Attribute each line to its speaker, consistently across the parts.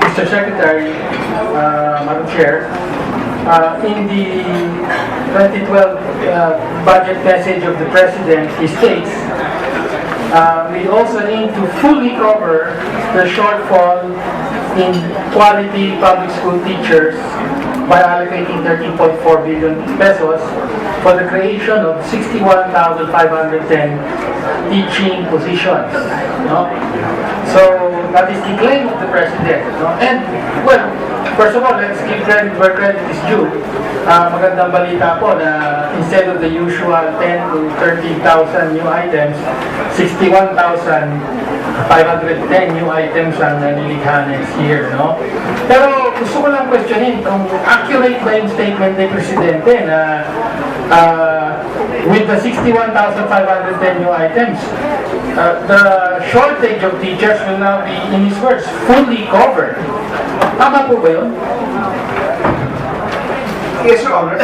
Speaker 1: Mr. Secretary, Madam Chair, in the 2012 budget message of the President, he states, we also aim to fully cover the shortfall in quality public school teachers by allocating 13.4 billion pesos for the creation of 61,510 teaching positions. No? So that is the claim of the President. No? And, well, first of all, let's give credit where credit is due. Magandang balita po na instead of the usual 10 to 30,000 new items, 61,510 new items ang nalilikha next year. No? Pero gusto ko lang questionin kung accurate ba yung statement ni Presidente na with the 61,510 new items, the shortage of teachers will now be, in his words, fully covered. Tama po ba yun?
Speaker 2: Yes, Your Honor.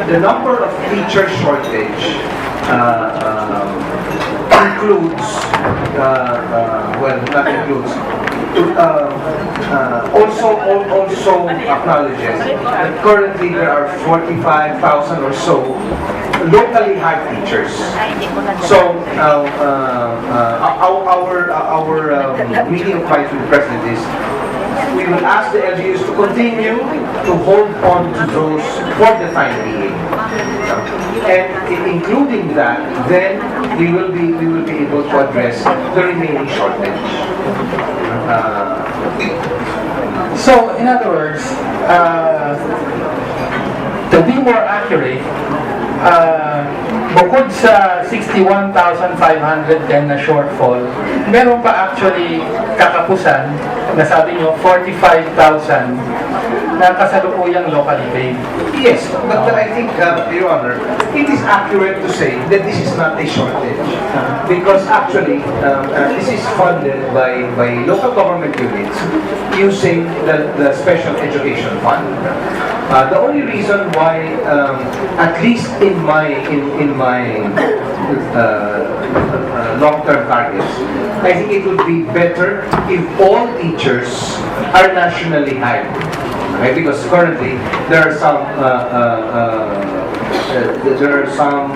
Speaker 2: The number of teacher shortage includes, well, not includes, also acknowledges that currently there are 45,000 or so locally hired teachers. So our meeting of minds with the President is we will ask the LGUs to continue to hold on to those for the time being, and including that, then we will be able to address the remaining shortage.
Speaker 1: So, in other words, to be more accurate, bukod sa 61,510 na shortfall, meron pa actually kakapusan na sabi nyo 45,000 na kasalukuyang locally paid.
Speaker 2: Yes, but I think, Your Honor, it is accurate to say that this is not a shortage because actually this is funded by local government units using the Special Education Fund. The only reason why, at least in my long-term targets, I think it would be better if all teachers are nationally hired. Okay? Because currently there are some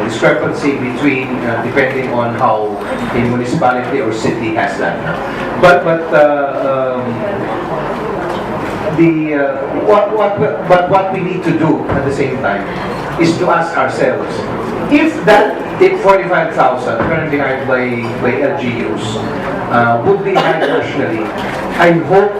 Speaker 2: discrepancy between depending on how a municipality or city has that. But what we need to do at the same time is to ask ourselves if that 45,000 currently hired by LGUs would be hired nationally. I hope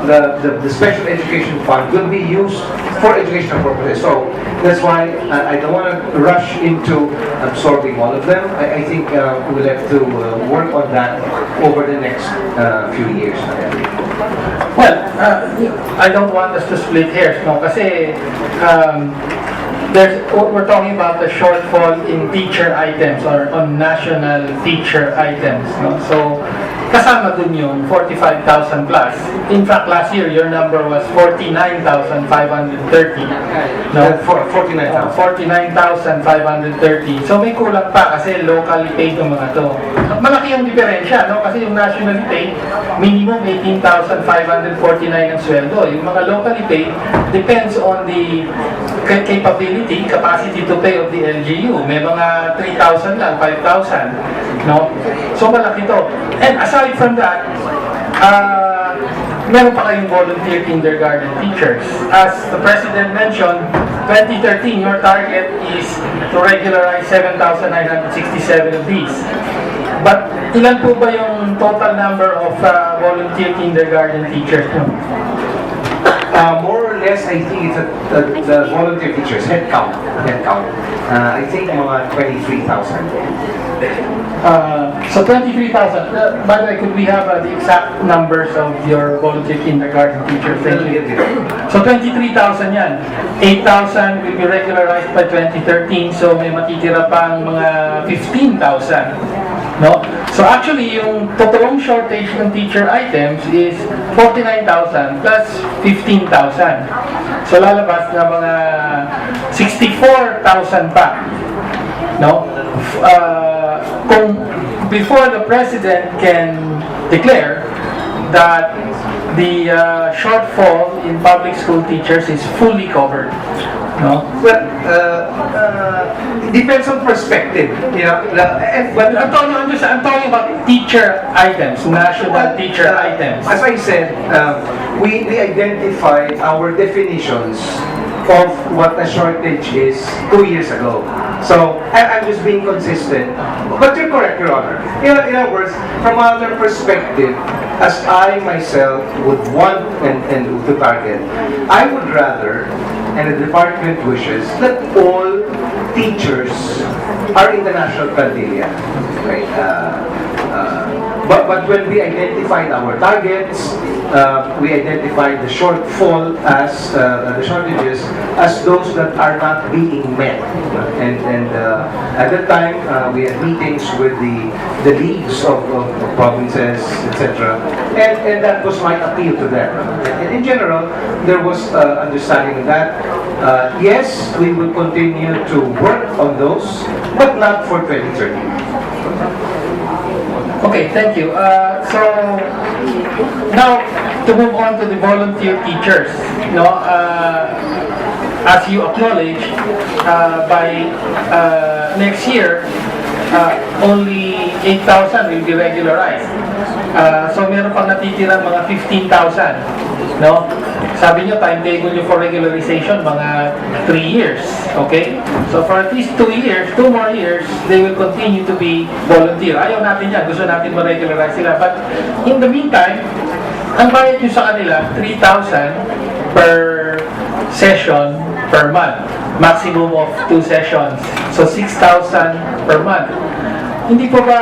Speaker 2: the Special Education Fund will be used for educational purposes. So that's why I don't want to rush into absorbing all of them. I think we'll have to work on that over the next few years.
Speaker 1: Well, I don't want us to split hairs, no? Kasi we're talking about the shortfall in teacher items or on national teacher items, no? So kasama dun yung 45,000 plus. In fact, last year your number was 49,530. No, 49,530. So may kulang pa kasi locally paid yung mga to. Malaki yung diferensya, no? Kasi yung nationally paid, minimum 18,549 ang sweldo. Yung mga locally paid depends on the capacity to pay of the LGU. May mga 3,000 lang, 5,000, no? So malaki to. And aside from that, meron pa kayong volunteer kindergarten teachers. As the President mentioned, 2013, your target is to regularize 7,967 of these. But ilan po ba yung total number of volunteer kindergarten teachers?
Speaker 2: More or less, I think it's the volunteer teachers, head count. I think mga 23,000.
Speaker 1: So 23,000. By the way, could we have the exact numbers of your volunteer kindergarten teachers? Thank you. So 23,000 yan. 8,000 will be regularized by 2013. So may matitira pang mga 15,000. No? So actually, yung totalong shortage ng teacher items is 49,000 plus 15,000. So lalabas na mga 64,000 pa no? Kung before the President can declare that the shortfall in public school teachers is fully covered, no?
Speaker 2: Well, it depends on perspective. But
Speaker 1: I'm talking about teacher items, national teacher items.
Speaker 2: as I said, we identified our definitions of what a shortage is 2 years ago. So I'm just being consistent. But you're correct, Your Honor. In other words, from another perspective, as I myself would want and to target, I would rather, and the department wishes, that all teachers are in the national criteria. Right? But when we identified our targets, we identified the shortfall as the shortages as those that are not being met. And at that time, we had meetings with the leagues of provinces, etc. And that was my appeal to them. And in general, there was understanding that yes, we will continue to work on those, but not for 2030.
Speaker 1: Okay, thank you. So now to move on to the volunteer teachers, no, as you acknowledge, by next year, only 8,000 will be regularized. So meron pang natitira mga 15,000, no? Sabi nyo, timetable nyo for regularization, mga 3 years, okay? So for at least 2 years, 2 more years, they will continue to be volunteer. Ayaw natin yan, gusto natin ma-regularize sila. But in the meantime, ang bayad nyo sa kanila, 3,000 per session per month. Maximum of 2 sessions. So 6,000 per month. Hindi po ba,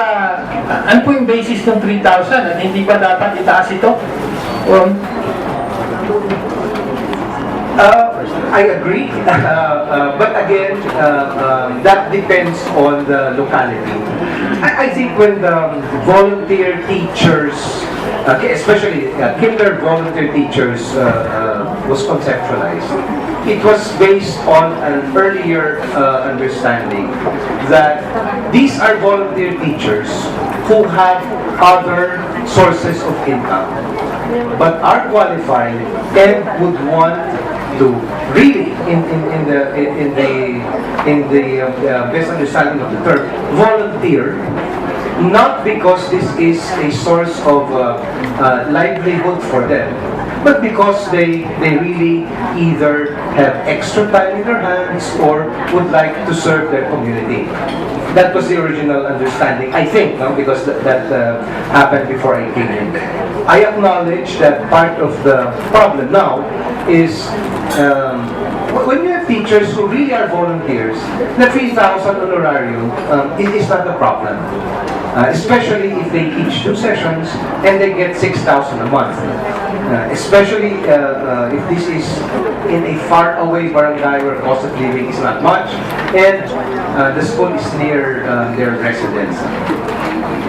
Speaker 1: ano po yung basis ng 3,000 at hindi pa dapat itaas ito?
Speaker 2: I agree, but again, that depends on the locality. I think when the volunteer teachers, especially kinder volunteer teachers, was conceptualized, it was based on an earlier understanding that these are volunteer teachers who have other sources of income, but are qualified and would want to really, in the best understanding of the term, volunteer, not because this is a source of livelihood for them, but because they really either have extra time in their hands or would like to serve their community. That was the original understanding, I think, no? Because that happened before I came in. I acknowledge that part of the problem now is when you have teachers who really are volunteers, the 3,000 honorarium, it is not a problem. Especially if they teach 2 sessions and they get 6,000 a month. Especially if this is in a far away barangay where cost of living is not much and the school is near their residence.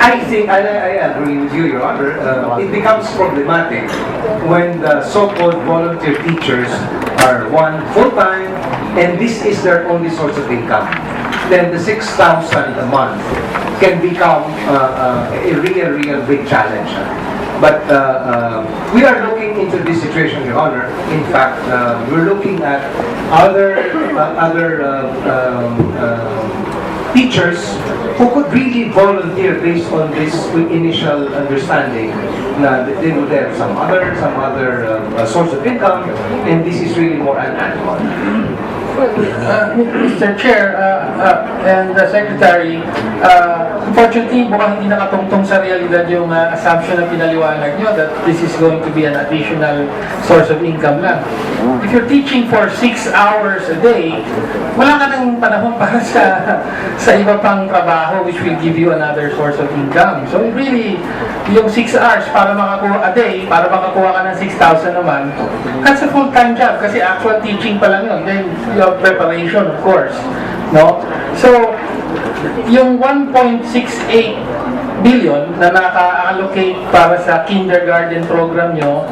Speaker 2: I think, I agree with you, Your Honor, it becomes problematic when the so-called volunteer teachers are full-time and this is their only source of income. Then the 6,000 a month can become a real big challenge. But we are looking into this situation, Your Honor. In fact, we're looking at other teachers who could really volunteer based on this initial understanding that they would have some other source of income, and this is really more an annual.
Speaker 1: Mr. Chair and the Secretary, unfortunately, mukhang hindi nakatungtong sa realidad yung assumption na pinaliwanag nyo that this is going to be an additional source of income lang. If you're teaching for 6 hours a day, wala ka nang panahon para sa iba pang trabaho which will give you another source of income. So really, yung 6 hours para makakuha a day, para makakuha ka ng 6,000 naman, that's a full-time job kasi actual teaching pa lang yun. Then you have preparation, of course. No? So, yung 1.68 billion na naka-allocate para sa kindergarten program nyo,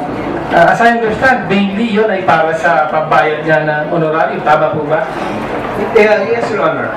Speaker 1: as I understand, mainly yun ay para sa pambayad niya ng honorarium. Tama po ba?
Speaker 2: Yes, Your Honor.